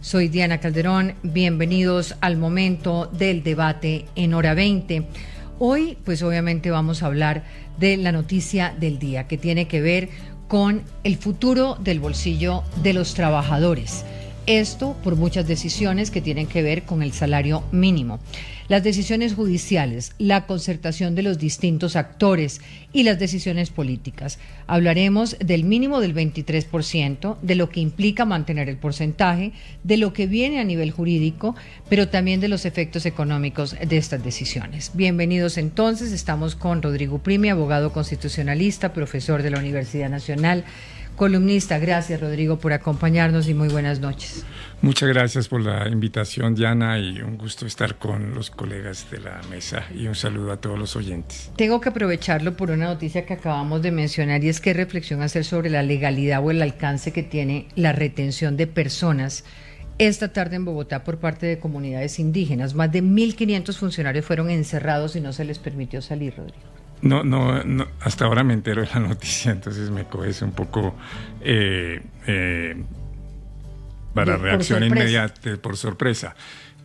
Soy Diana Calderón, bienvenidos al momento del debate en Hora 20. Hoy, pues obviamente vamos a hablar de la noticia del día, que tiene que ver con el futuro del bolsillo de los trabajadores. Esto por muchas decisiones que tienen que ver con el salario mínimo. Las decisiones judiciales, la concertación de los distintos actores y las decisiones políticas. Hablaremos del mínimo del 23%, de lo que implica mantener el porcentaje, de lo que viene a nivel jurídico, pero también de los efectos económicos de estas decisiones. Bienvenidos entonces, estamos con Rodrigo Uprimi, abogado constitucionalista, profesor de la Universidad Nacional, columnista. Gracias, Rodrigo, por acompañarnos y muy buenas noches. Muchas gracias por la invitación, Diana, y un gusto estar con los colegas de la mesa y un saludo a todos los oyentes. Tengo que aprovecharlo por una noticia que acabamos de mencionar, y es qué reflexión hacer sobre la legalidad o el alcance que tiene la retención de personas esta tarde en Bogotá por parte de comunidades indígenas. Más de 1.500 funcionarios fueron encerrados y no se les permitió salir, Rodrigo. No, hasta ahora me entero de la noticia, entonces me coges un poco para reacción inmediata, por sorpresa.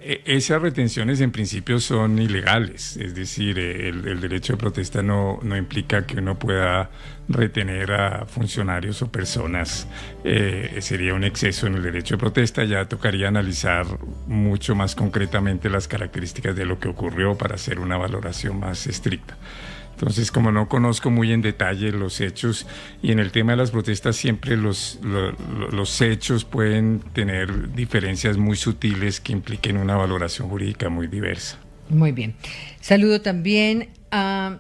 Esas retenciones en principio son ilegales, es decir, el derecho de protesta no implica que uno pueda retener a funcionarios o personas. Sería un exceso en el derecho de protesta. Ya tocaría analizar mucho más concretamente las características de lo que ocurrió para hacer una valoración más estricta. Entonces, como no conozco muy en detalle los hechos, y en el tema de las protestas siempre los hechos pueden tener diferencias muy sutiles que impliquen una valoración jurídica muy diversa. Muy bien. Saludo también a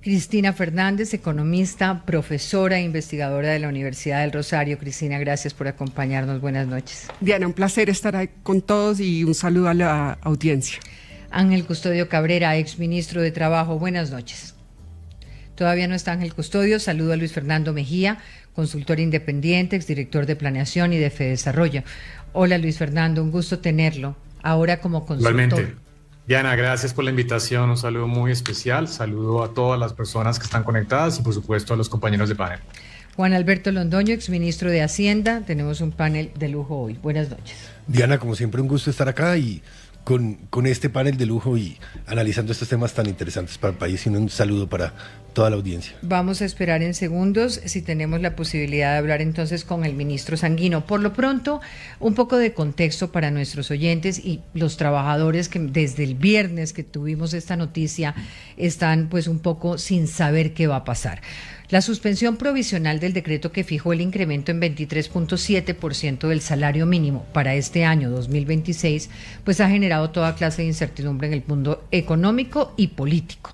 Cristina Fernández, economista, profesora e investigadora de la Universidad del Rosario. Cristina, gracias por acompañarnos. Buenas noches. Diana, un placer estar ahí con todos y un saludo a la audiencia. Ángel Custodio Cabrera, exministro de Trabajo. Buenas noches. Todavía no está Ángel Custodio. Saludo a Luis Fernando Mejía, consultor independiente, exdirector de Planeación y de Fedesarrollo. Hola, Luis Fernando, un gusto tenerlo. Ahora como consultor. Igualmente. Diana, gracias por la invitación. Un saludo muy especial. Saludo a todas las personas que están conectadas y, por supuesto, a los compañeros de panel. Juan Alberto Londoño, exministro de Hacienda. Tenemos un panel de lujo hoy. Buenas noches. Diana, como siempre, un gusto estar acá y con este panel de lujo y analizando estos temas tan interesantes para el país, y un saludo para toda la audiencia. Vamos a esperar en segundos si tenemos la posibilidad de hablar entonces con el ministro Sanguino. Por lo pronto, un poco de contexto para nuestros oyentes y los trabajadores que desde el viernes que tuvimos esta noticia están pues un poco sin saber qué va a pasar. La suspensión provisional del decreto que fijó el incremento en 23.7% del salario mínimo para este año 2026, pues ha generado toda clase de incertidumbre en el mundo económico y político.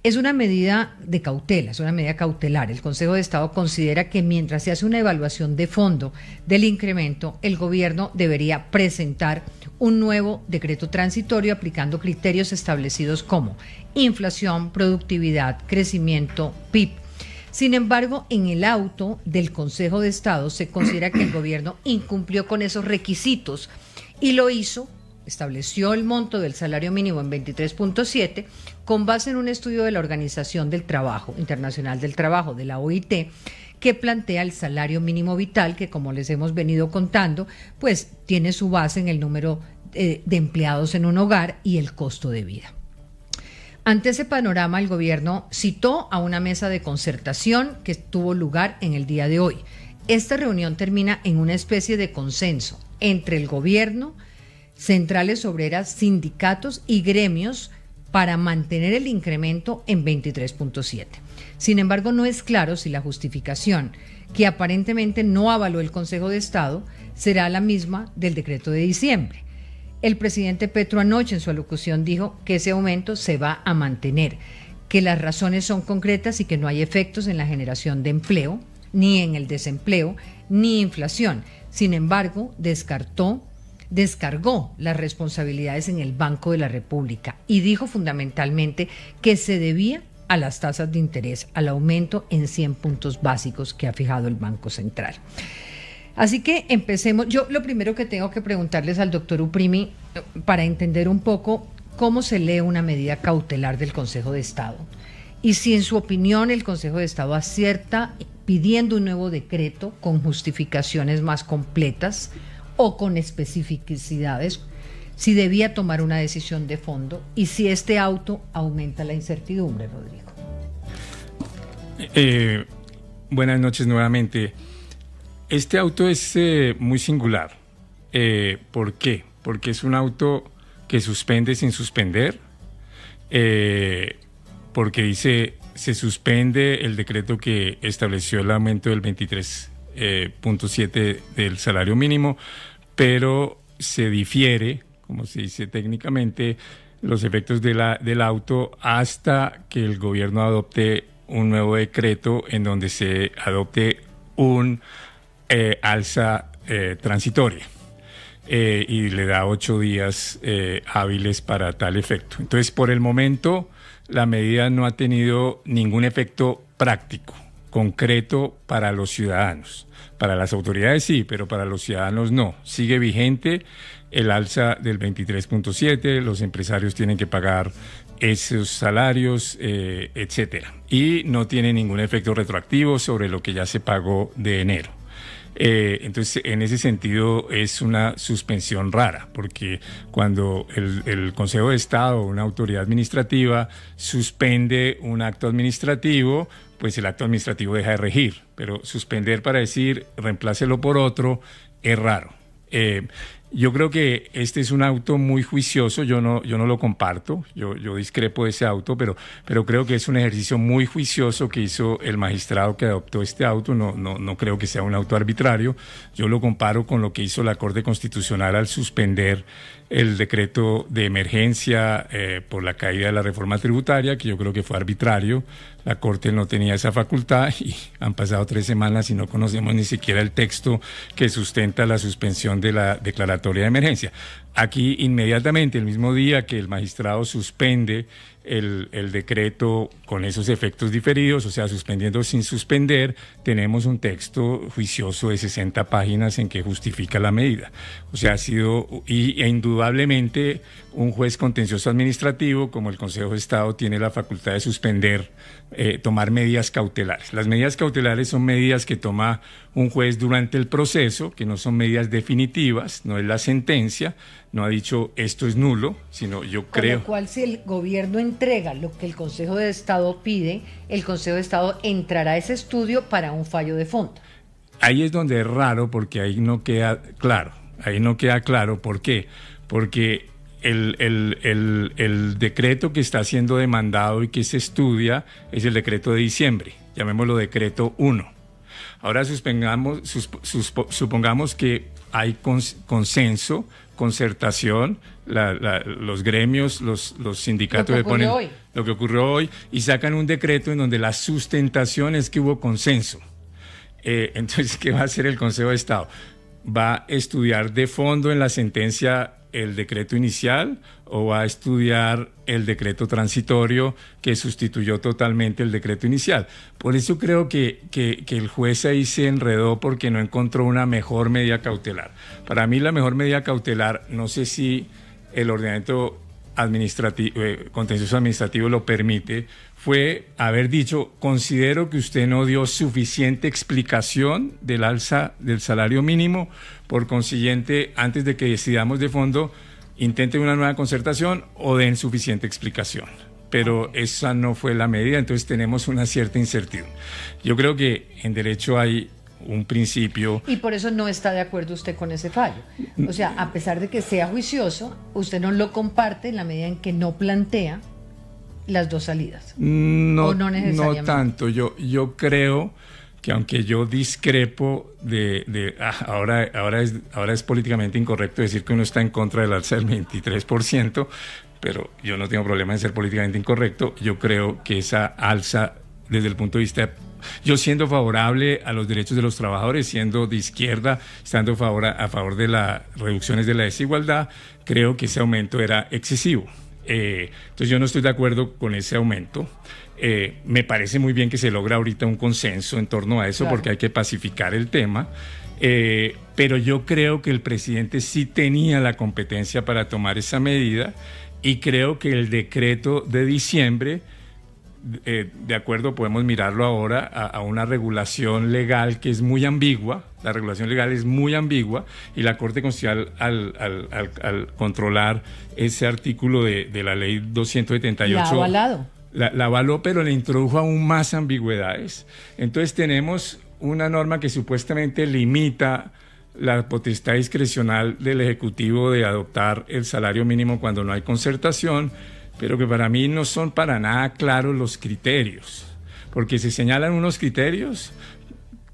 Es una medida de cautela, es una medida cautelar. El Consejo de Estado considera que mientras se hace una evaluación de fondo del incremento, el gobierno debería presentar un nuevo decreto transitorio aplicando criterios establecidos como inflación, productividad, crecimiento, PIB. Sin embargo, en el auto del Consejo de Estado se considera que el gobierno incumplió con esos requisitos y lo hizo, estableció el monto del salario mínimo en 23.7 con base en un estudio de la Organización del Trabajo, Internacional del Trabajo, de la OIT, que plantea el salario mínimo vital, que como les hemos venido contando, pues tiene su base en el número de empleados en un hogar y el costo de vida. Ante ese panorama, el gobierno citó a una mesa de concertación que tuvo lugar en el día de hoy. Esta reunión termina en una especie de consenso entre el gobierno, centrales obreras, sindicatos y gremios para mantener el incremento en 23.7. Sin embargo, no es claro si la justificación, que aparentemente no avaló el Consejo de Estado, será la misma del decreto de diciembre. El presidente Petro anoche en su alocución dijo que ese aumento se va a mantener, que las razones son concretas y que no hay efectos en la generación de empleo, ni en el desempleo, ni inflación. Sin embargo, descargó las responsabilidades en el Banco de la República y dijo fundamentalmente que se debía a las tasas de interés, al aumento en 100 puntos básicos que ha fijado el Banco Central. Así que empecemos. Yo lo primero que tengo que preguntarles al doctor Uprimi, para entender un poco cómo se lee una medida cautelar del Consejo de Estado, y si en su opinión el Consejo de Estado acierta pidiendo un nuevo decreto con justificaciones más completas, o con especificidades, si debía tomar una decisión de fondo y si este auto aumenta la incertidumbre, Rodrigo. Buenas noches nuevamente. Este auto es muy singular. ¿Por qué? Porque es un auto que suspende sin suspender, porque dice se suspende el decreto que estableció el aumento del 23.7 del salario mínimo, pero se difiere, como se dice técnicamente, los efectos del auto hasta que el gobierno adopte un nuevo decreto en donde se adopte un alza transitoria. Y le da 8 días hábiles para tal efecto. Entonces, por el momento, la medida no ha tenido ningún efecto práctico, concreto para los ciudadanos. Para las autoridades sí, pero para los ciudadanos no. Sigue vigente el alza del 23.7, los empresarios tienen que pagar esos salarios, etcétera. Y no tiene ningún efecto retroactivo sobre lo que ya se pagó de enero. Entonces, en ese sentido es una suspensión rara, porque cuando el Consejo de Estado, una autoridad administrativa, suspende un acto administrativo, pues el acto administrativo deja de regir, pero suspender para decir reemplácelo por otro es raro. Yo creo que este es un auto muy juicioso, yo no lo comparto, yo discrepo de ese auto, pero creo que es un ejercicio muy juicioso que hizo el magistrado que adoptó este auto, no creo que sea un auto arbitrario. Yo lo comparo con lo que hizo la Corte Constitucional al suspender el decreto de emergencia por la caída de la reforma tributaria, que yo creo que fue arbitrario. La Corte no tenía esa facultad y han pasado 3 semanas y no conocemos ni siquiera el texto que sustenta la suspensión de la declaratoria de emergencia. Aquí inmediatamente, el mismo día que el magistrado suspende el decreto con esos efectos diferidos, o sea, suspendiendo sin suspender, tenemos un texto juicioso de 60 páginas en que justifica la medida. O sea, ha sido, e indudablemente, un juez contencioso administrativo, como el Consejo de Estado, tiene la facultad de suspender, tomar medidas cautelares. Las medidas cautelares son medidas que toma un juez durante el proceso, que no son medidas definitivas, no es la sentencia, no ha dicho esto es nulo, sino yo creo... Con lo cual, si el gobierno entrega lo que el Consejo de Estado pide, el Consejo de Estado entrará a ese estudio para un fallo de fondo. Ahí es donde es raro, porque ahí no queda claro. ¿Por qué? Porque el decreto que está siendo demandado y que se estudia es el decreto de diciembre, llamémoslo decreto 1. Ahora supongamos que hay consenso, concertación, los gremios, los sindicatos ponen lo que ocurrió hoy y sacan un decreto en donde la sustentación es que hubo consenso. Entonces, ¿qué va a hacer el Consejo de Estado? ¿Va a estudiar de fondo en la sentencia el decreto inicial o va a estudiar el decreto transitorio que sustituyó totalmente el decreto inicial? Por eso creo que el juez ahí se enredó porque no encontró una mejor medida cautelar. Para mí la mejor medida cautelar, no sé si el ordenamiento administrativo, contencioso administrativo lo permite, fue haber dicho: considero que usted no dio suficiente explicación del alza del salario mínimo, por consiguiente, antes de que decidamos de fondo, intenten una nueva concertación o den suficiente explicación. Pero esa no fue la medida, entonces tenemos una cierta incertidumbre. Yo creo que en derecho hay un principio... Y por eso no está de acuerdo usted con ese fallo. O sea, a pesar de que sea juicioso, usted no lo comparte en la medida en que no plantea las dos salidas. No, ¿o no necesariamente? No tanto. Yo creo que, aunque yo discrepo ahora es políticamente incorrecto decir que uno está en contra del alza del 23%, pero yo no tengo problema en ser políticamente incorrecto. Yo creo que esa alza, desde el punto de vista... Yo, siendo favorable a los derechos de los trabajadores, siendo de izquierda, estando a favor de las reducciones de la desigualdad, creo que ese aumento era excesivo. Entonces yo no estoy de acuerdo con ese aumento. Me parece muy bien que se logra ahorita un consenso en torno a eso, claro, porque hay que pacificar el tema. Pero yo creo que el presidente sí tenía la competencia para tomar esa medida y creo que el decreto de diciembre de acuerdo, podemos mirarlo ahora a una regulación legal que es muy ambigua. La regulación legal es muy ambigua y la Corte Constitucional al controlar ese artículo de la ley 278... La ha avalado. La avaló, pero le introdujo aún más ambigüedades. Entonces tenemos una norma que supuestamente limita la potestad discrecional del Ejecutivo de adoptar el salario mínimo cuando no hay concertación, pero que para mí no son para nada claros los criterios, porque se señalan unos criterios,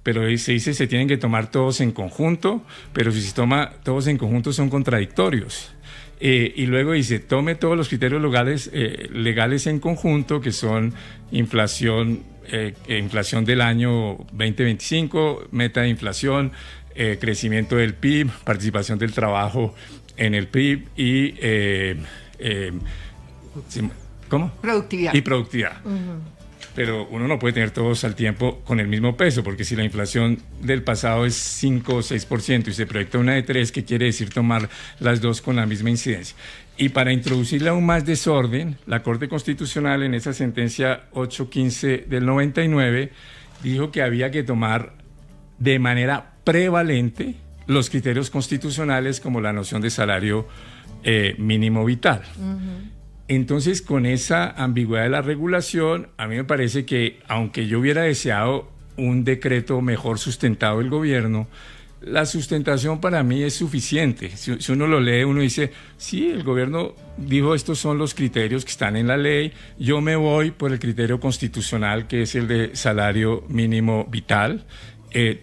pero se dice se tienen que tomar todos en conjunto, pero si se toma todos en conjunto son contradictorios. Y luego dice, tome todos los criterios legales en conjunto, que son inflación del año 2025, meta de inflación, crecimiento del PIB, participación del trabajo en el PIB y... ¿cómo? Productividad. Y productividad. Pero uno no puede tener todos al tiempo con el mismo peso, porque si la inflación del pasado es 5 o 6% y se proyecta una de 3, ¿qué quiere decir tomar las dos con la misma incidencia? Y para introducirle aún más desorden, la Corte Constitucional en esa sentencia 815 del 99 dijo que había que tomar de manera prevalente los criterios constitucionales como la noción de salario mínimo vital. Entonces, con esa ambigüedad de la regulación, a mí me parece que, aunque yo hubiera deseado un decreto mejor sustentado del gobierno, la sustentación para mí es suficiente. Si uno lo lee, uno dice, sí, el gobierno dijo estos son los criterios que están en la ley, yo me voy por el criterio constitucional, que es el de salario mínimo vital.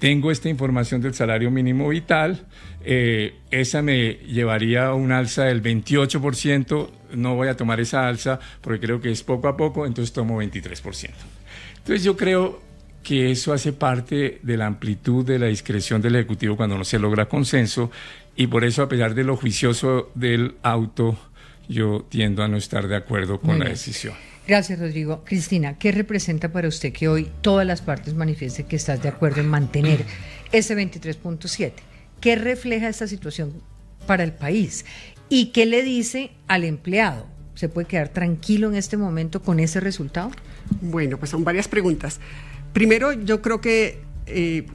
Tengo esta información del salario mínimo vital, esa me llevaría a un alza del 28%, no voy a tomar esa alza porque creo que es poco a poco, entonces tomo 23%. Entonces yo creo que eso hace parte de la amplitud de la discreción del Ejecutivo cuando no se logra consenso, y por eso, a pesar de lo juicioso del auto, yo tiendo a no estar de acuerdo con la decisión. Gracias, Rodrigo. Cristina, ¿qué representa para usted que hoy todas las partes manifiesten que estás de acuerdo en mantener ese 23.7? ¿Qué refleja esta situación para el país? ¿Y qué le dice al empleado? ¿Se puede quedar tranquilo en este momento con ese resultado? Bueno, pues son varias preguntas. Primero, yo creo que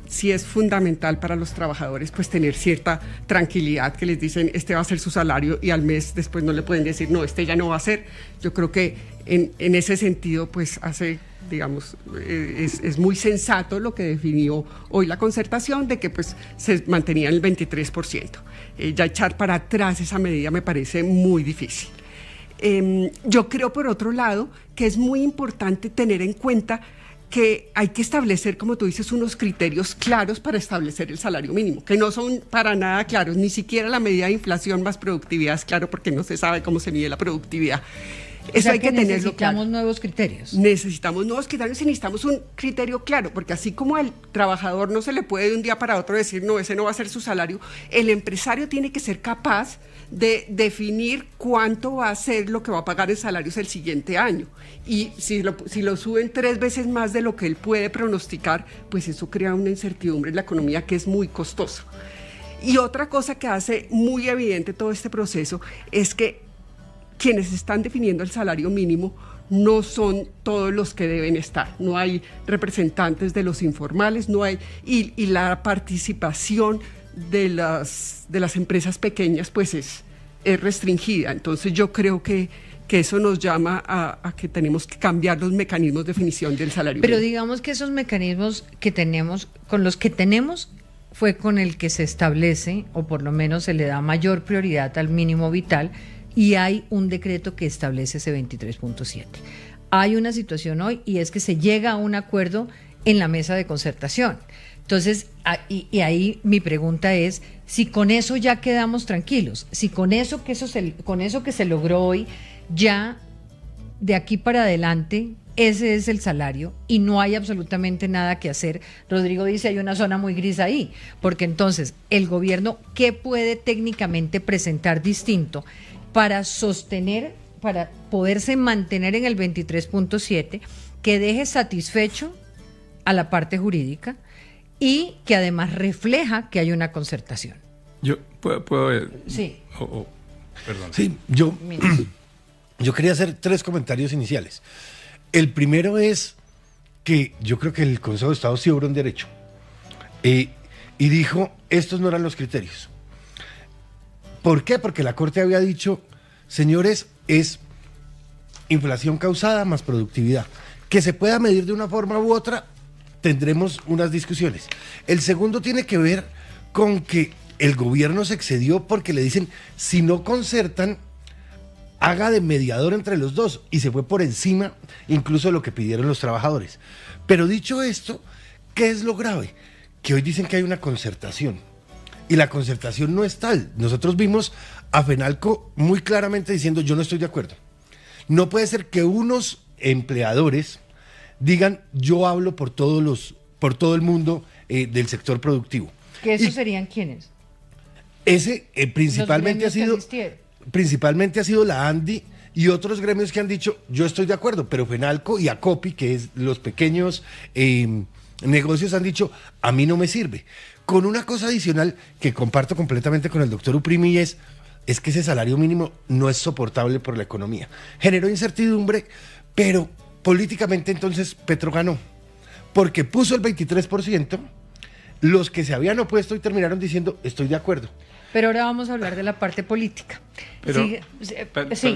sí es fundamental para los trabajadores pues tener cierta tranquilidad, que les dicen este va a ser su salario y al mes después no le pueden decir no, este ya no va a ser. Yo creo que en ese sentido pues digamos, es muy sensato lo que definió hoy la concertación, de que pues se mantenía en el 23%. Ya echar para atrás esa medida me parece muy difícil. Yo creo, por otro lado, que es muy importante tener en cuenta que hay que establecer, como tú dices, unos criterios claros para establecer el salario mínimo, que no son para nada claros, ni siquiera la medida de inflación más productividad es claro, porque no se sabe cómo se mide la productividad. Eso hay que tenerlo claro. Necesitamos nuevos criterios. Necesitamos nuevos criterios y necesitamos un criterio claro, porque así como al trabajador no se le puede de un día para otro decir, no, ese no va a ser su salario, el empresario tiene que ser capaz de definir cuánto va a ser lo que va a pagar en salarios el siguiente año. Y si lo suben 3 veces más de lo que él puede pronosticar, pues eso crea una incertidumbre en la economía que es muy costosa. Y otra cosa que hace muy evidente todo este proceso es que quienes están definiendo el salario mínimo no son todos los que deben estar. No hay representantes de los informales, no hay, y la participación de las empresas pequeñas pues es restringida. Entonces yo creo que eso nos llama a que tenemos que cambiar los mecanismos de definición del salario mínimo. Pero digamos que esos mecanismos que tenemos, con los que tenemos, fue con el que se establece, o por lo menos se le da mayor prioridad al mínimo vital, y hay un decreto que establece ese 23.7. Hay una situación hoy y es que se llega a un acuerdo en la mesa de concertación. Entonces, y ahí mi pregunta es, si con eso ya quedamos tranquilos, si con eso que se logró hoy, ya de aquí para adelante ese es el salario y no hay absolutamente nada que hacer. Rodrigo dice hay una zona muy gris ahí, porque entonces el gobierno, ¿qué puede técnicamente presentar distinto para sostener, para poderse mantener en el 23.7, que deje satisfecho a la parte jurídica y que además refleja que hay una concertación? Yo puedo sí. Perdón. Sí, yo quería hacer 3 comentarios iniciales. El primero es que yo creo que el Consejo de Estado sí obró en derecho y dijo, estos no eran los criterios. ¿Por qué? Porque la Corte había dicho, señores, es inflación causada más productividad. Que se pueda medir de una forma u otra, tendremos unas discusiones. El segundo tiene que ver con que el gobierno se excedió porque le dicen, si no concertan, haga de mediador entre los dos, y se fue por encima incluso de lo que pidieron los trabajadores. Pero dicho esto, ¿qué es lo grave? Que hoy dicen que hay una concertación, y la concertación no es tal. Nosotros vimos a Fenalco muy claramente diciendo, yo no estoy de acuerdo. No puede ser que unos empleadores digan, yo hablo por todo el mundo del sector productivo. ¿Que esos serían quiénes? Ese principalmente ha sido la ANDI y otros gremios que han dicho, yo estoy de acuerdo, pero Fenalco y ACOPI, que es los pequeños negocios, han dicho, a mí no me sirve. Con una cosa adicional que comparto completamente con el doctor Uprimi, es que ese salario mínimo no es soportable por la economía. Generó incertidumbre, pero políticamente entonces Petro ganó, porque puso el 23%, los que se habían opuesto y terminaron diciendo, estoy de acuerdo. Pero ahora vamos a hablar de la parte política. Pero,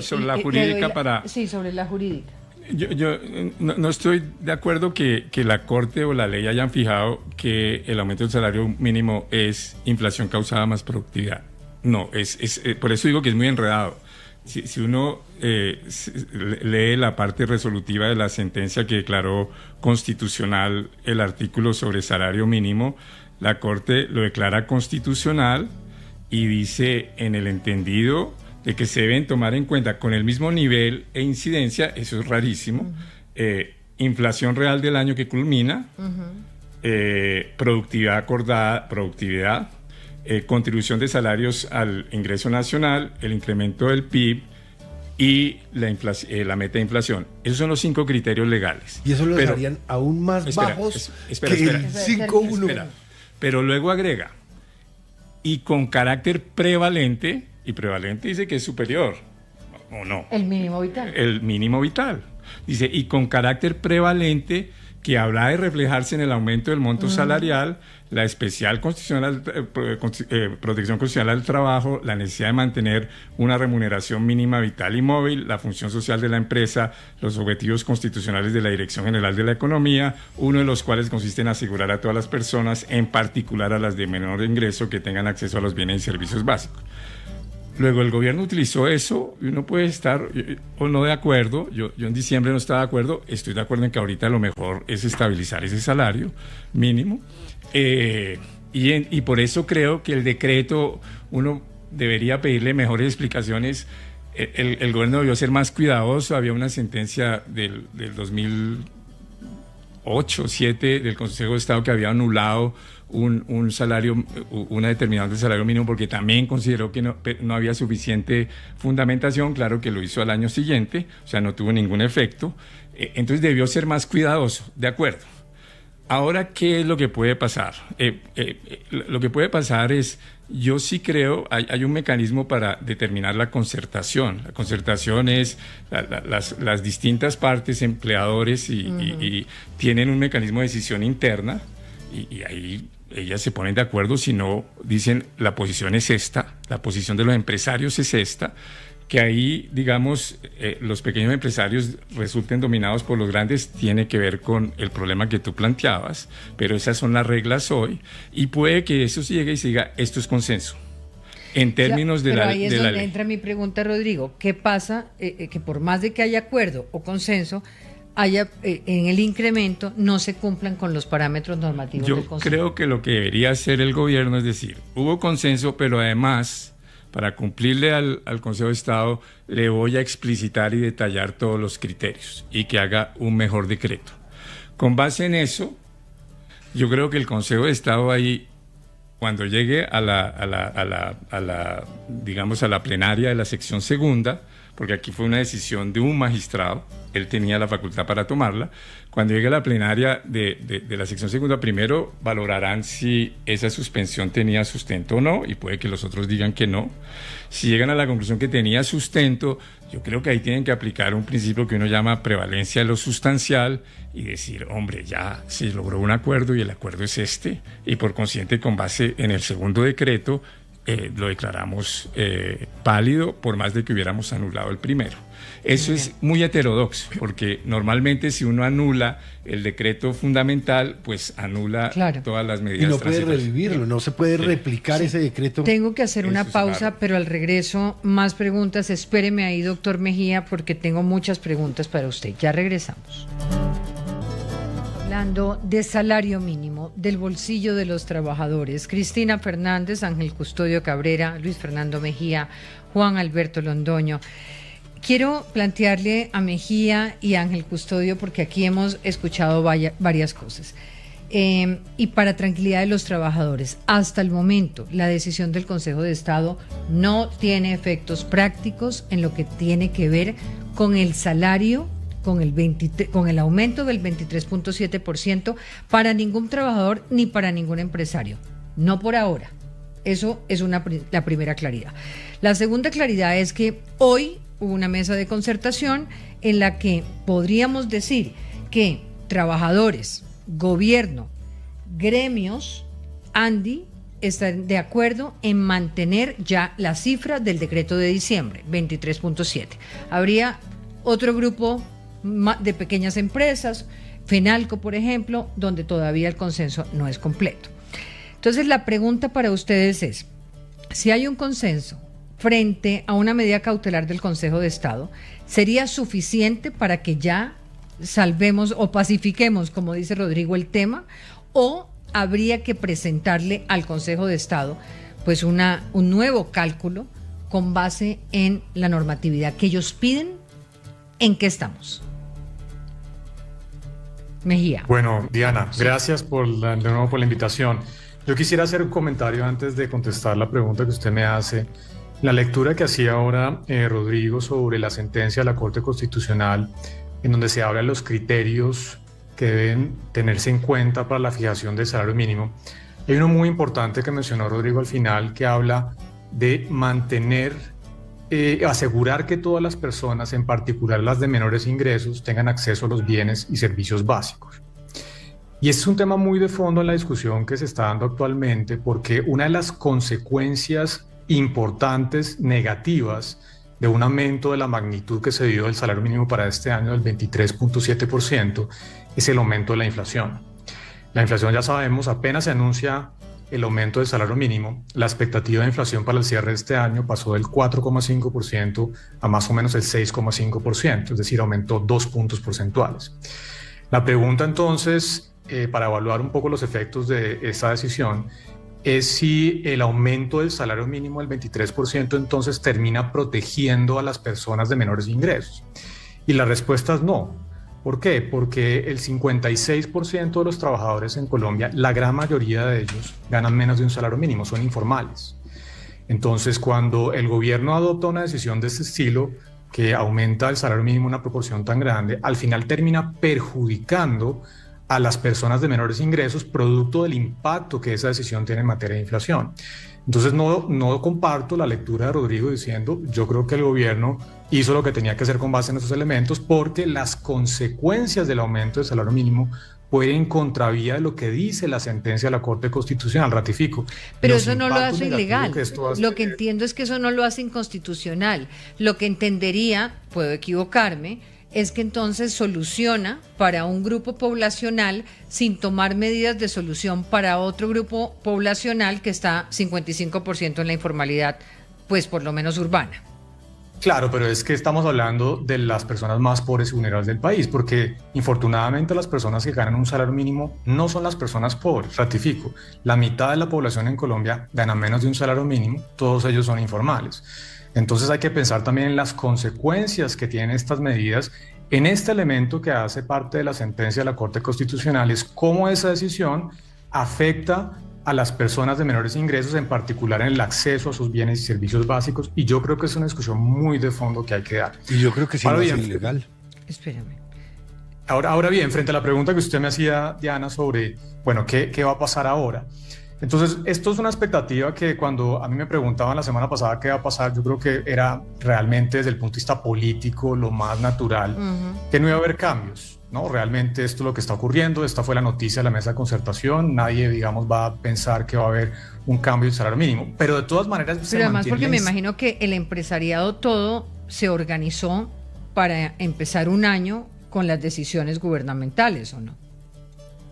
sobre la jurídica Sí, sobre la jurídica. Yo no estoy de acuerdo que la Corte o la ley hayan fijado que el aumento del salario mínimo es inflación causada más productividad. No, por eso digo que es muy enredado. Si uno lee la parte resolutiva de la sentencia que declaró constitucional el artículo sobre salario mínimo, la Corte lo declara constitucional y dice en el entendido de que se deben tomar en cuenta con el mismo nivel e incidencia, eso es rarísimo, inflación real del año que culmina, productividad acordada, contribución de salarios al ingreso nacional, el incremento del PIB y la meta de inflación. Esos son los 5 criterios legales. Y eso lo dejarían aún más bajos que el 5.1. Pero luego agrega, y con carácter prevalente, y prevalente dice que es superior, ¿o no? El mínimo vital. El mínimo vital. Dice, y con carácter prevalente, que habla de reflejarse en el aumento del monto salarial, la especial protección constitucional al trabajo, la necesidad de mantener una remuneración mínima vital y móvil, la función social de la empresa, los objetivos constitucionales de la Dirección General de la Economía, uno de los cuales consiste en asegurar a todas las personas, en particular a las de menor ingreso, que tengan acceso a los bienes y servicios básicos. Luego el gobierno utilizó eso y uno puede estar o no de acuerdo. Yo en diciembre no estaba de acuerdo. Estoy de acuerdo en que ahorita lo mejor es estabilizar ese salario mínimo. Y por eso creo que el decreto uno debería pedirle mejores explicaciones. El gobierno debió ser más cuidadoso. Había una sentencia del 2008-2007 del Consejo de Estado que había anulado una determinación del salario mínimo porque también consideró que no había suficiente fundamentación. Claro que lo hizo al año siguiente, o sea, no tuvo ningún efecto. Entonces debió ser más cuidadoso, de acuerdo. Ahora, ¿qué es lo que puede pasar? Lo que puede pasar es, yo sí creo, hay un mecanismo para determinar la concertación. La concertación es las distintas partes, empleadores, y tienen un mecanismo de decisión interna, y ahí ellas se ponen de acuerdo. Si no, dicen, la posición es esta, la posición de los empresarios es esta, que ahí, digamos, los pequeños empresarios resulten dominados por los grandes, tiene que ver con el problema que tú planteabas, pero esas son las reglas hoy, y puede que eso se llegue y se diga, esto es consenso, en términos de la ley. Pero ahí es donde entra mi pregunta, Rodrigo. ¿Qué pasa que por más de que haya acuerdo o consenso, en el incremento no se cumplan con los parámetros normativos del Consejo? Yo creo que lo que debería hacer el gobierno es decir, hubo consenso, pero además, para cumplirle al Consejo de Estado, le voy a explicitar y detallar todos los criterios y que haga un mejor decreto. Con base en eso, yo creo que el Consejo de Estado ahí, cuando llegue a la plenaria de la sección segunda, porque aquí fue una decisión de un magistrado, él tenía la facultad para tomarla. Cuando llegue a la plenaria de la sección segunda, primero valorarán si esa suspensión tenía sustento o no, y puede que los otros digan que no. Si llegan a la conclusión que tenía sustento, yo creo que ahí tienen que aplicar un principio que uno llama prevalencia de lo sustancial y decir, hombre, ya se logró un acuerdo y el acuerdo es este, y por consiguiente, con base en el segundo decreto, lo declaramos válido, por más de que hubiéramos anulado el primero. Eso es muy heterodoxo, porque normalmente si uno anula el decreto fundamental, pues anula todas las medidas. Y no puede revivirlo, no se puede replicar ese decreto. Tengo que hacer una pausa, pero al regreso más preguntas. Espéreme ahí, doctor Mejía, porque tengo muchas preguntas para usted. Ya regresamos. Hablando de salario mínimo, del bolsillo de los trabajadores, Cristina Fernández, Ángel Custodio Cabrera, Luis Fernando Mejía, Juan Alberto Londoño. Quiero plantearle a Mejía y Ángel Custodio, porque aquí hemos escuchado varias cosas. Y para tranquilidad de los trabajadores, hasta el momento la decisión del Consejo de Estado no tiene efectos prácticos en lo que tiene que ver con el salario, con el aumento del 23.7% para ningún trabajador ni para ningún empresario. No por ahora. Eso es la primera claridad. La segunda claridad es que hoy hubo una mesa de concertación en la que podríamos decir que trabajadores, gobierno, gremios, Andy, están de acuerdo en mantener ya la cifra del decreto de diciembre, 23.7. Habría otro grupo de pequeñas empresas, Fenalco, por ejemplo, donde todavía el consenso no es completo. Entonces, la pregunta para ustedes es, si hay un consenso frente a una medida cautelar del Consejo de Estado, ¿sería suficiente para que ya salvemos o pacifiquemos, como dice Rodrigo, el tema? ¿O habría que presentarle al Consejo de Estado pues un nuevo cálculo con base en la normatividad que ellos piden? ¿En qué estamos? Mejía. Bueno, Diana, gracias de nuevo por la invitación. Yo quisiera hacer un comentario antes de contestar la pregunta que usted me hace. La lectura que hacía ahora Rodrigo sobre la sentencia de la Corte Constitucional, en donde se habla de los criterios que deben tenerse en cuenta para la fijación del salario mínimo. Hay uno muy importante que mencionó Rodrigo al final, que habla de asegurar que todas las personas, en particular las de menores ingresos, tengan acceso a los bienes y servicios básicos. Y este es un tema muy de fondo en la discusión que se está dando actualmente, porque una de las consecuencias importantes, negativas, de un aumento de la magnitud que se dio del salario mínimo para este año del 23.7% es el aumento de la inflación. La inflación, ya sabemos, apenas se anuncia el aumento del salario mínimo, la expectativa de inflación para el cierre de este año pasó del 4,5% a más o menos el 6,5%, es decir, aumentó 2 puntos porcentuales. La pregunta entonces, para evaluar un poco los efectos de esta decisión, es si el aumento del salario mínimo del 23% entonces termina protegiendo a las personas de menores ingresos. Y la respuesta es no. ¿Por qué? Porque el 56% de los trabajadores en Colombia, la gran mayoría de ellos, ganan menos de un salario mínimo, son informales. Entonces, cuando el gobierno adopta una decisión de este estilo, que aumenta el salario mínimo en una proporción tan grande, al final termina perjudicando a las personas de menores ingresos, producto del impacto que esa decisión tiene en materia de inflación. Entonces no comparto la lectura de Rodrigo diciendo, yo creo que el gobierno hizo lo que tenía que hacer con base en esos elementos, porque las consecuencias del aumento del salario mínimo pueden ir en contravía de lo que dice la sentencia de la Corte Constitucional, ratifico. Pero eso no lo hace ilegal. Lo que entiendo es que eso no lo hace inconstitucional. Lo que entendería, puedo equivocarme, es que entonces soluciona para un grupo poblacional sin tomar medidas de solución para otro grupo poblacional que está 55% en la informalidad, pues por lo menos urbana. Claro, pero es que estamos hablando de las personas más pobres y vulnerables del país, porque infortunadamente las personas que ganan un salario mínimo no son las personas pobres, ratifico. La mitad de la población en Colombia gana menos de un salario mínimo, todos ellos son informales. Entonces hay que pensar también en las consecuencias que tienen estas medidas en este elemento que hace parte de la sentencia de la Corte Constitucional, es cómo esa decisión afecta a las personas de menores ingresos, en particular en el acceso a sus bienes y servicios básicos, y yo creo que es una discusión muy de fondo que hay que dar. Y yo creo que sí, no es ilegal. Espérame. Ahora bien, frente a la pregunta que usted me hacía, Diana, sobre, bueno, ¿qué va a pasar ahora? Entonces, esto es una expectativa que cuando a mí me preguntaban la semana pasada qué va a pasar, yo creo que era realmente desde el punto de vista político lo más natural, que no iba a haber cambios, ¿no? Realmente esto es lo que está ocurriendo, esta fue la noticia de la mesa de concertación, nadie, digamos, va a pensar que va a haber un cambio del salario mínimo, pero de todas maneras... Pero además porque me imagino que el empresariado todo se organizó para empezar un año con las decisiones gubernamentales, ¿o no?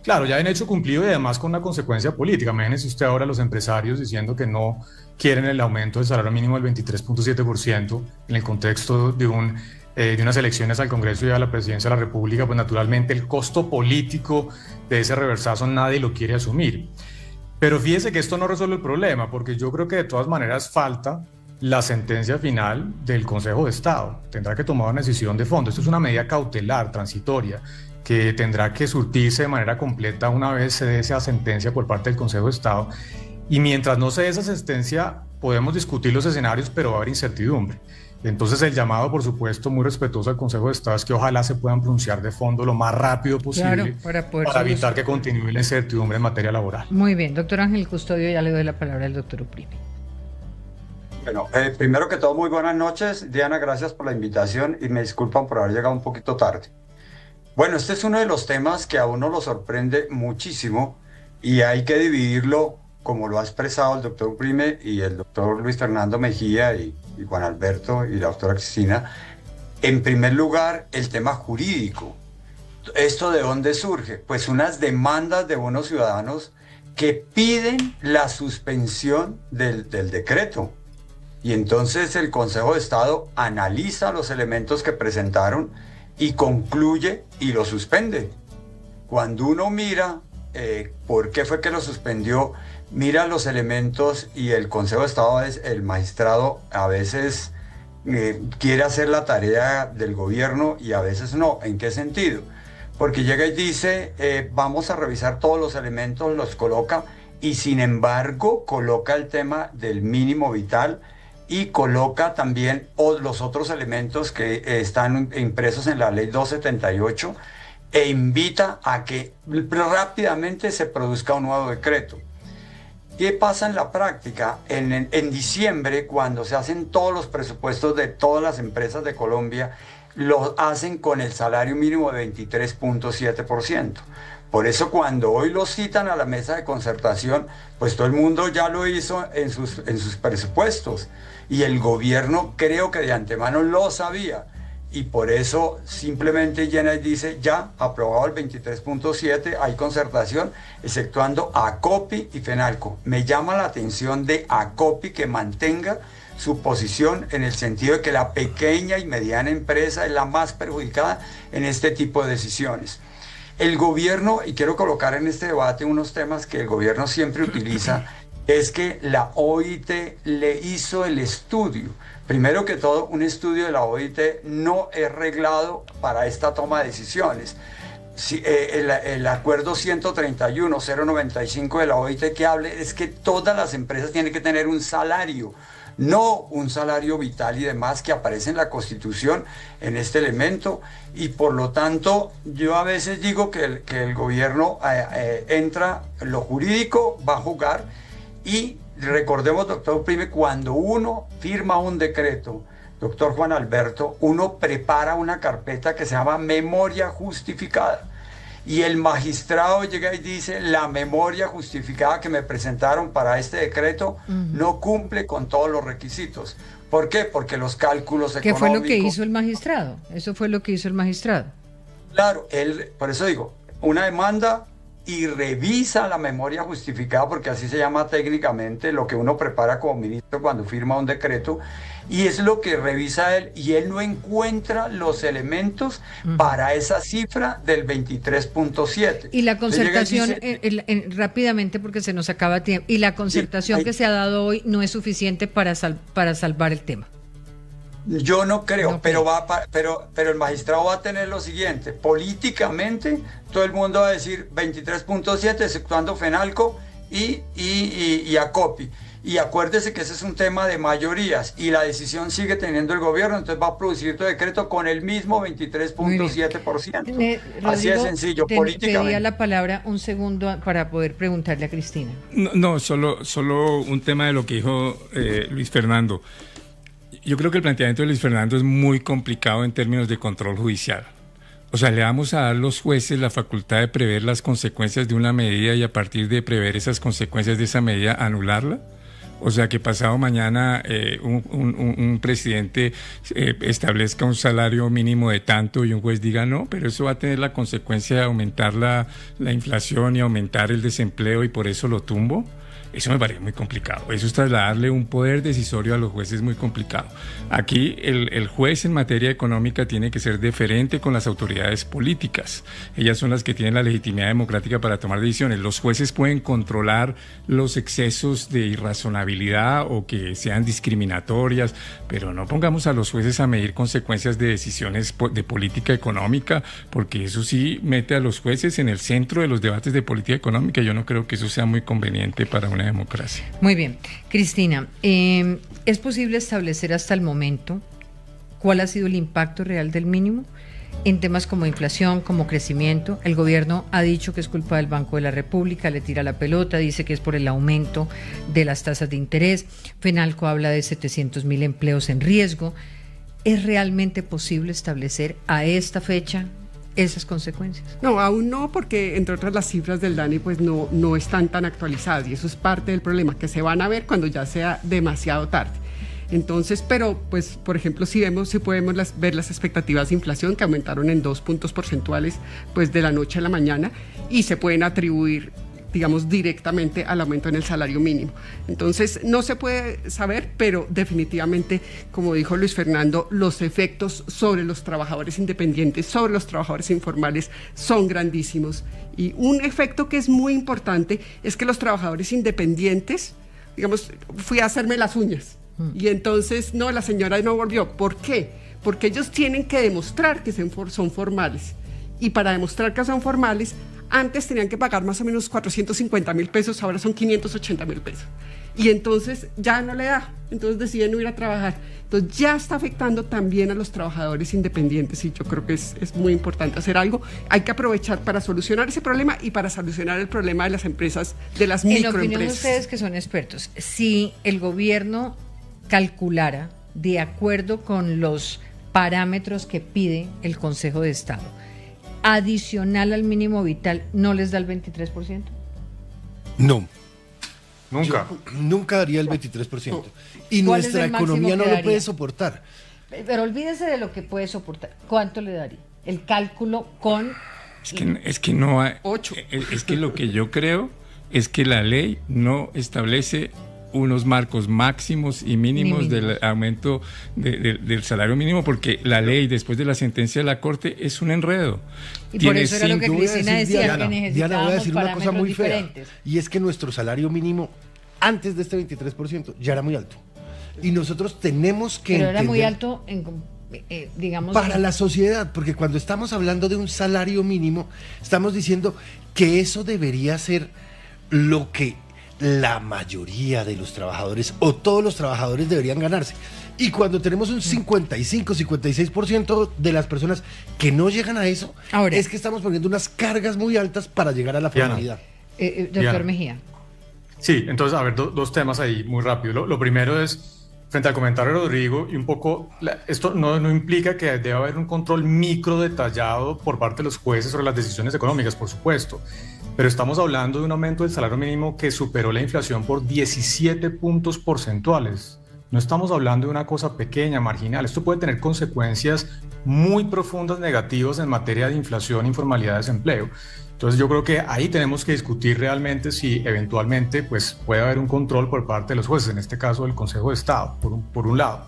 Claro, ya en hecho cumplido y además con una consecuencia política. Imagínense usted ahora los empresarios diciendo que no quieren el aumento del salario mínimo del 23.7% en el contexto de unas elecciones al Congreso y a la Presidencia de la República, pues naturalmente el costo político de ese reversazo nadie lo quiere asumir. Pero fíjese que esto no resuelve el problema, porque yo creo que de todas maneras falta la sentencia final del Consejo de Estado. Tendrá que tomar una decisión de fondo. Esto es una medida cautelar, transitoria, que tendrá que surtirse de manera completa una vez se dé esa sentencia por parte del Consejo de Estado. Y mientras no se dé esa sentencia, podemos discutir los escenarios, pero va a haber incertidumbre. Entonces el llamado, por supuesto, muy respetuoso al Consejo de Estado es que ojalá se puedan pronunciar de fondo lo más rápido posible, claro, para evitar que continúe la incertidumbre en materia laboral. Muy bien, doctor Ángel Custodio, ya le doy la palabra al doctor Uprime. Bueno, primero que todo, muy buenas noches. Diana, gracias por la invitación y me disculpan por haber llegado un poquito tarde. Bueno, este es uno de los temas que a uno lo sorprende muchísimo y hay que dividirlo, como lo ha expresado el doctor Uprime y el doctor Luis Fernando Mejía y Juan Alberto y la doctora Cristina. En primer lugar, el tema jurídico. ¿Esto de dónde surge? Pues unas demandas de unos ciudadanos que piden la suspensión del decreto. Y entonces el Consejo de Estado analiza los elementos que presentaron y concluye y lo suspende. Cuando uno mira por qué fue que lo suspendió, mira los elementos y el Consejo de Estado, el magistrado a veces quiere hacer la tarea del gobierno y a veces no. ¿En qué sentido? Porque llega y dice, vamos a revisar todos los elementos, los coloca y sin embargo coloca el tema del mínimo vital y coloca también los otros elementos que están impresos en la ley 278 e invita a que rápidamente se produzca un nuevo decreto. ¿Qué pasa en la práctica? En diciembre, cuando se hacen todos los presupuestos de todas las empresas de Colombia, lo hacen con el salario mínimo de 23.7%. Por eso cuando hoy lo citan a la mesa de concertación, pues todo el mundo ya lo hizo en sus presupuestos. Y el gobierno creo que de antemano lo sabía. Y por eso simplemente llena y dice, ya aprobado el 23.7, hay concertación, exceptuando ACOPI y FENALCO. Me llama la atención de ACOPI que mantenga su posición en el sentido de que la pequeña y mediana empresa es la más perjudicada en este tipo de decisiones. El gobierno, y quiero colocar en este debate unos temas que el gobierno siempre utiliza, es que la OIT le hizo el estudio. Primero que todo, un estudio de la OIT no es reglado para esta toma de decisiones. El acuerdo 131.095 de la OIT que hable es que todas las empresas tienen que tener un salario, no un salario vital y demás que aparece en la Constitución en este elemento, y por lo tanto yo a veces digo que el gobierno entra, lo jurídico va a jugar, y recordemos, doctor Uprime, cuando uno firma un decreto, doctor Juan Alberto, uno prepara una carpeta que se llama memoria justificada. Y el magistrado llega y dice, la memoria justificada que me presentaron para este decreto no cumple con todos los requisitos. ¿Por qué? Porque los cálculos económicos... ¿Qué fue lo que hizo el magistrado? Eso fue lo que hizo el magistrado. Claro, por eso digo, una demanda y revisa la memoria justificada, porque así se llama técnicamente lo que uno prepara como ministro cuando firma un decreto, y es lo que revisa él, y él no encuentra los elementos para esa cifra del 23.7. Y la concertación, rápidamente porque se nos acaba tiempo, y la concertación que se ha dado hoy no es suficiente para salvar el tema. Yo no creo, pero el magistrado va a tener lo siguiente: políticamente todo el mundo va a decir 23.7, exceptuando FENALCO y ACOPI. y acuérdese que ese es un tema de mayorías y la decisión sigue teniendo el gobierno, entonces va a producir tu decreto con el mismo 23.7%. Así de sencillo, políticamente. Pedía la palabra un segundo para poder preguntarle a Cristina. No, solo un tema de lo que dijo Luis Fernando. Yo creo que el planteamiento de Luis Fernando es muy complicado en términos de control judicial. O sea, le vamos a dar a los jueces la facultad de prever las consecuencias de una medida y a partir de prever esas consecuencias de esa medida anularla. O sea, que pasado mañana un presidente establezca un salario mínimo de tanto y un juez diga no, pero eso va a tener la consecuencia de aumentar la inflación y aumentar el desempleo y por eso lo tumbo. Eso me parece muy complicado. Eso es trasladarle un poder decisorio a los jueces muy complicado. Aquí el juez en materia económica tiene que ser deferente con las autoridades políticas. Ellas son las que tienen la legitimidad democrática para tomar decisiones. Los jueces pueden controlar los excesos de irrazonabilidad o que sean discriminatorias, pero no pongamos a los jueces a medir consecuencias de decisiones de política económica, porque eso sí mete a los jueces en el centro de los debates de política económica. Yo no creo que eso sea muy conveniente para una democracia. Muy bien. Cristina, ¿es posible establecer hasta el momento cuál ha sido el impacto real del mínimo en temas como inflación, como crecimiento? El gobierno ha dicho que es culpa del Banco de la República, le tira la pelota, dice que es por el aumento de las tasas de interés. Fenalco habla de 700.000 empleos en riesgo. ¿Es realmente posible establecer a esta fecha esas consecuencias? No, aún no, porque entre otras las cifras del DANE pues no están tan actualizadas y eso es parte del problema, que se van a ver cuando ya sea demasiado tarde. Entonces, pero pues por ejemplo si podemos ver las expectativas de inflación que aumentaron en 2 puntos porcentuales pues de la noche a la mañana y se pueden atribuir, digamos, directamente al aumento en el salario mínimo. Entonces, no se puede saber, pero definitivamente, como dijo Luis Fernando, los efectos sobre los trabajadores independientes, sobre los trabajadores informales, son grandísimos. Y un efecto que es muy importante es que los trabajadores independientes, digamos, fui a hacerme las uñas, y entonces, no, la señora no volvió. ¿Por qué? Porque ellos tienen que demostrar que son formales. Y para demostrar que son formales, antes tenían que pagar más o menos 450.000 pesos, ahora son 580.000 pesos. Y entonces ya no le da, entonces deciden no ir a trabajar. Entonces ya está afectando también a los trabajadores independientes y yo creo que es muy importante hacer algo. Hay que aprovechar para solucionar ese problema y para solucionar el problema de las empresas, de las microempresas. En opinión de ustedes que son expertos, si el gobierno calculara de acuerdo con los parámetros que pide el Consejo de Estado, adicional al mínimo vital, ¿no les da el 23%? No. Nunca. Nunca daría el 23%. Y nuestra economía no lo puede soportar. Pero olvídese de lo que puede soportar. ¿Cuánto le daría? El cálculo con... Es que no hay... 8. Es que lo que yo creo es que la ley no establece unos marcos máximos y mínimos del aumento del salario mínimo, porque la ley, después de la sentencia de la Corte, es un enredo. Y por eso era lo que Cristina decía, que necesitábamos Diana, voy a decir una cosa muy diferentes. fea, y es que nuestro salario mínimo, antes de este 23%, ya era muy alto. Y nosotros tenemos que Pero entender, era muy alto, digamos... para la sociedad, porque cuando estamos hablando de un salario mínimo, estamos diciendo que eso debería ser lo que la mayoría de los trabajadores o todos los trabajadores deberían ganarse. Y cuando tenemos un 55, 56% de las personas que no llegan a eso, ahora, es que estamos poniendo unas cargas muy altas para llegar a la formalidad. Doctor Mejía. Sí, entonces, a ver, dos temas ahí muy rápido. Lo primero es, frente al comentario de Rodrigo, y un poco, esto no implica que deba haber un control micro detallado por parte de los jueces sobre las decisiones económicas, por supuesto. Pero estamos hablando de un aumento del salario mínimo que superó la inflación por 17 puntos porcentuales. No estamos hablando de una cosa pequeña, marginal. Esto puede tener consecuencias muy profundas, negativas en materia de inflación, informalidad, desempleo. Entonces yo creo que ahí tenemos que discutir realmente si eventualmente pues, puede haber un control por parte de los jueces, en este caso del Consejo de Estado, por un lado.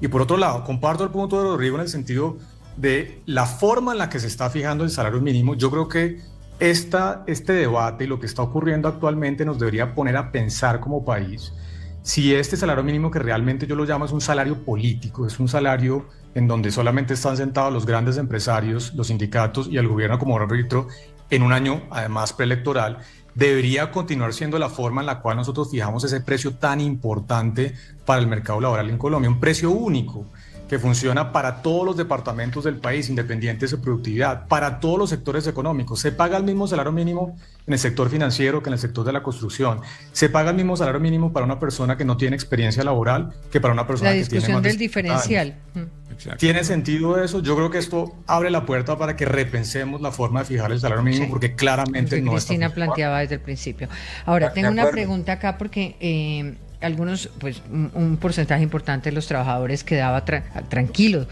Y por otro lado, comparto el punto de Rodrigo en el sentido de la forma en la que se está fijando el salario mínimo. Yo creo que este debate y lo que está ocurriendo actualmente nos debería poner a pensar como país si este salario mínimo, que realmente yo lo llamo es un salario político, es un salario en donde solamente están sentados los grandes empresarios, los sindicatos y el gobierno como árbitro, en un año además preelectoral, debería continuar siendo la forma en la cual nosotros fijamos ese precio tan importante para el mercado laboral en Colombia, un precio único que funciona para todos los departamentos del país, independientes de su productividad, para todos los sectores económicos. Se paga el mismo salario mínimo en el sector financiero que en el sector de la construcción. Se paga el mismo salario mínimo para una persona que no tiene experiencia laboral que para una persona que tiene más de 50 La discusión del diferencial. ¿Tiene sentido eso? Yo creo que esto abre la puerta para que repensemos la forma de fijar el salario mínimo, porque claramente no está. Cristina planteaba desde el principio. Ahora, tengo una pregunta acá porque algunos, pues un porcentaje importante de los trabajadores quedaba tranquilo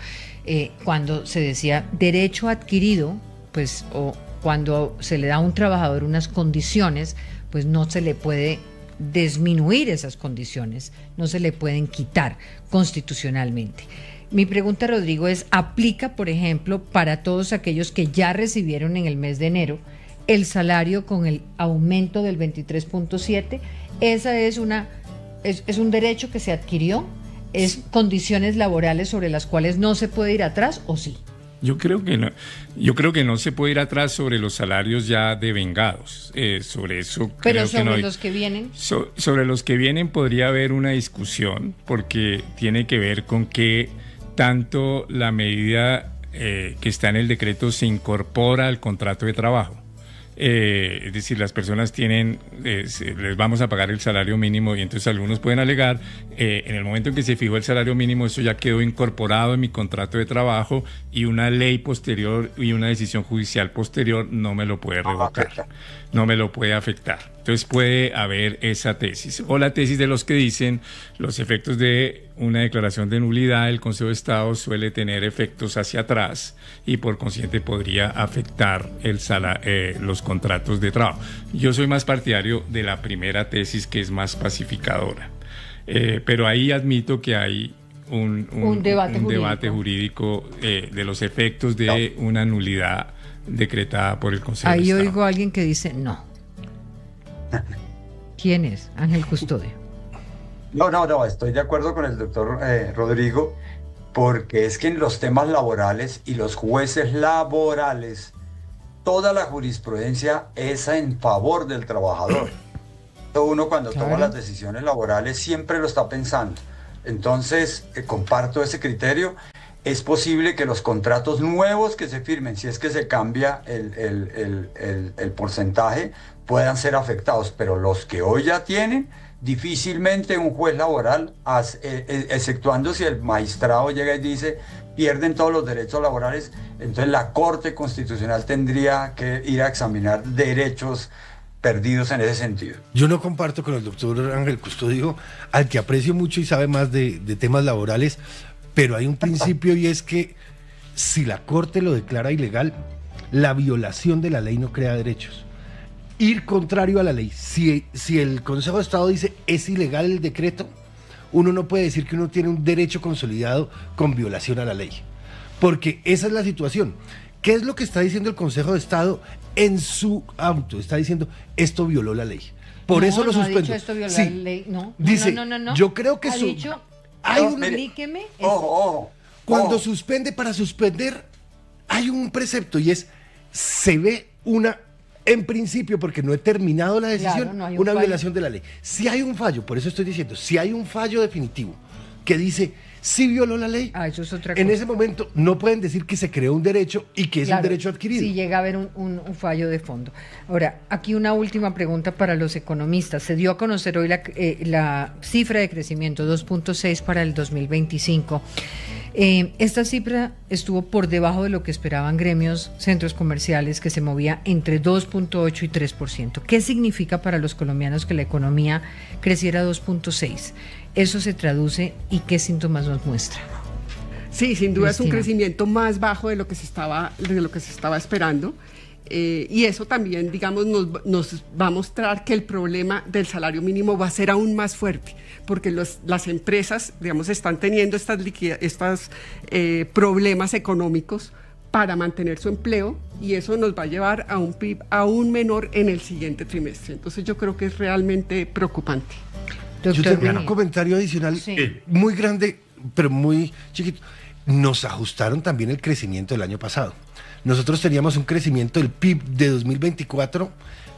cuando se decía derecho adquirido, pues, o cuando se le da a un trabajador unas condiciones, pues no se le puede disminuir esas condiciones, no se le pueden quitar constitucionalmente. Mi pregunta, Rodrigo, es, ¿aplica, por ejemplo, para todos aquellos que ya recibieron en el mes de enero el salario con el aumento del 23.7? Esa es un derecho que se adquirió, es condiciones laborales sobre las cuales no se puede ir atrás, ¿o sí? Yo creo que no se puede ir atrás sobre los salarios ya devengados. Sobre eso creo Pero sobre que no los que vienen. Sobre los que vienen podría haber una discusión, porque tiene que ver con que tanto la medida que está en el decreto se incorpora al contrato de trabajo. Es decir, las personas tienen, les vamos a pagar el salario mínimo, y entonces algunos pueden alegar, en el momento en que se fijó el salario mínimo, eso ya quedó incorporado en mi contrato de trabajo, y una ley posterior y una decisión judicial posterior no me lo puede revocar, no me lo puede afectar. Entonces puede haber esa tesis, o la tesis de los que dicen los efectos de una declaración de nulidad del Consejo de Estado suele tener efectos hacia atrás y por consiguiente podría afectar los contratos de trabajo. Yo soy más partidario de la primera tesis, que es más pacificadora, pero ahí admito que hay un debate jurídico de los efectos de una nulidad decretada por el Consejo de Estado. Ahí oigo a alguien que dice no. ¿Quién es? Ángel Custodio. No, estoy de acuerdo con el doctor Rodrigo, porque es que en los temas laborales y los jueces laborales, toda la jurisprudencia es en favor del trabajador. Uno cuando toma las decisiones laborales siempre lo está pensando. Entonces, comparto ese criterio. Es posible que los contratos nuevos que se firmen, si es que se cambia el porcentaje, puedan ser afectados, pero los que hoy ya tienen, difícilmente un juez laboral, exceptuando si el magistrado llega y dice pierden todos los derechos laborales, entonces la Corte Constitucional tendría que ir a examinar derechos perdidos en ese sentido. Yo no comparto con el doctor Ángel Custodio, al que aprecio mucho y sabe más de temas laborales, pero hay un principio, y es que si la Corte lo declara ilegal, la violación de la ley no crea derechos. Ir contrario a la ley. Si el Consejo de Estado dice es ilegal el decreto, uno no puede decir que uno tiene un derecho consolidado con violación a la ley. Porque esa es la situación. ¿Qué es lo que está diciendo el Consejo de Estado en su auto? Está diciendo esto violó la ley. Por eso lo suspendo. Ha dicho esto violó la ley. No. Dice, No. yo creo que explíqueme. Cuando suspende, para suspender hay un precepto, y es, se ve en principio, porque no he terminado la decisión, claro, una violación de la ley. Si hay un fallo, por eso estoy diciendo, si hay un fallo definitivo que dice si violó la ley, eso es otra cosa. En ese momento no pueden decir que se creó un derecho y que es un derecho adquirido. Si llega a haber un fallo de fondo. Ahora, aquí una última pregunta para los economistas. Se dio a conocer hoy la cifra de crecimiento 2.6 para el 2025. Esta cifra estuvo por debajo de lo que esperaban gremios, centros comerciales, que se movía entre 2.8 y 3%. ¿Qué significa para los colombianos que la economía creciera 2.6? ¿Eso se traduce y qué síntomas nos muestra? Sí, sin duda Cristina. Es un crecimiento más bajo de lo que se estaba esperando. Y eso también, digamos, nos va a mostrar que el problema del salario mínimo va a ser aún más fuerte, porque las empresas, digamos, están teniendo estos problemas económicos para mantener su empleo, y eso nos va a llevar a un PIB aún menor en el siguiente trimestre. Entonces yo creo que es realmente preocupante. Yo tengo un comentario adicional muy grande, pero muy chiquito. nos ajustaron también el crecimiento del año pasado. Nosotros teníamos un crecimiento del PIB de 2024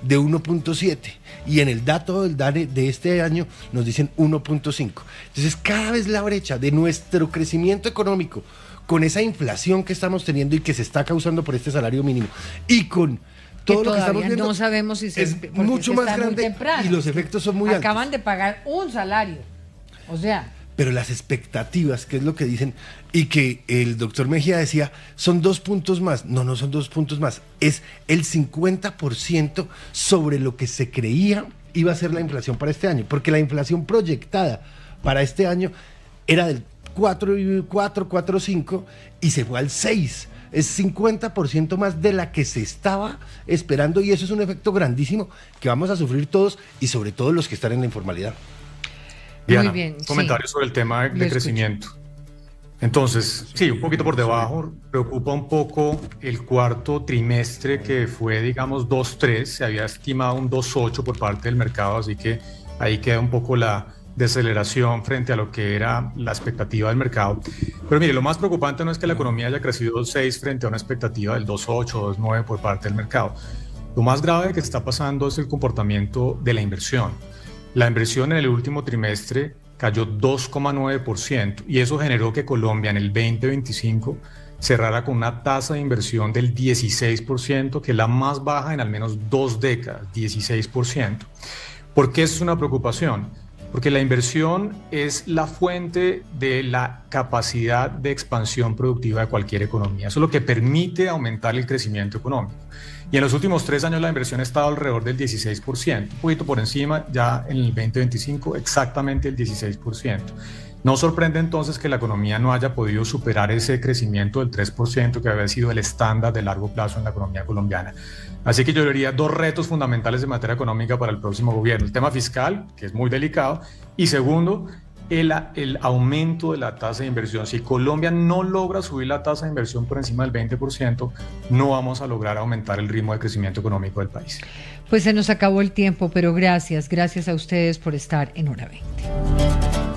de 1.7 y en el dato del DANE de este año nos dicen 1.5. Entonces cada vez la brecha de nuestro crecimiento económico con esa inflación que estamos teniendo y que se está causando por este salario mínimo y con todo lo que estamos viendo, no sabemos si es mucho más grande y los efectos son muy altos. Acaban de pagar un salario, o sea... Pero las expectativas, que es lo que dicen, y que el doctor Mejía decía, son 2 puntos más. No son 2 puntos más. Es el 50% sobre lo que se creía iba a ser la inflación para este año. Porque la inflación proyectada para este año era del 4.5 y se fue al 6. Es 50% más de la que se estaba esperando y eso es un efecto grandísimo que vamos a sufrir todos y sobre todo los que están en la informalidad. Diana, muy bien, comentarios sobre el tema de crecimiento. Entonces, sí, un poquito por debajo, preocupa un poco el cuarto trimestre que fue, digamos, 2.3, se había estimado un 2.8 por parte del mercado, así que ahí queda un poco la deceleración frente a lo que era la expectativa del mercado. Pero mire, lo más preocupante no es que la economía haya crecido 2.6 frente a una expectativa del 2.8 o 2.9 por parte del mercado. Lo más grave que está pasando es el comportamiento de la inversión. La inversión en el último trimestre cayó 2,9% y eso generó que Colombia en el 2025 cerrara con una tasa de inversión del 16%, que es la más baja en al menos 2 décadas, 16%. ¿Por qué es una preocupación? Porque la inversión es la fuente de la capacidad de expansión productiva de cualquier economía. Eso es lo que permite aumentar el crecimiento económico. Y en los últimos 3 años la inversión ha estado alrededor del 16%, un poquito por encima, ya en el 2025 exactamente el 16%. No sorprende entonces que la economía no haya podido superar ese crecimiento del 3% que había sido el estándar de largo plazo en la economía colombiana. Así que yo diría 2 retos fundamentales en materia económica para el próximo gobierno. El tema fiscal, que es muy delicado, y segundo, el aumento de la tasa de inversión. Si Colombia no logra subir la tasa de inversión por encima del 20%, no vamos a lograr aumentar el ritmo de crecimiento económico del país. Pues se nos acabó el tiempo, pero gracias a ustedes por estar en Hora 20.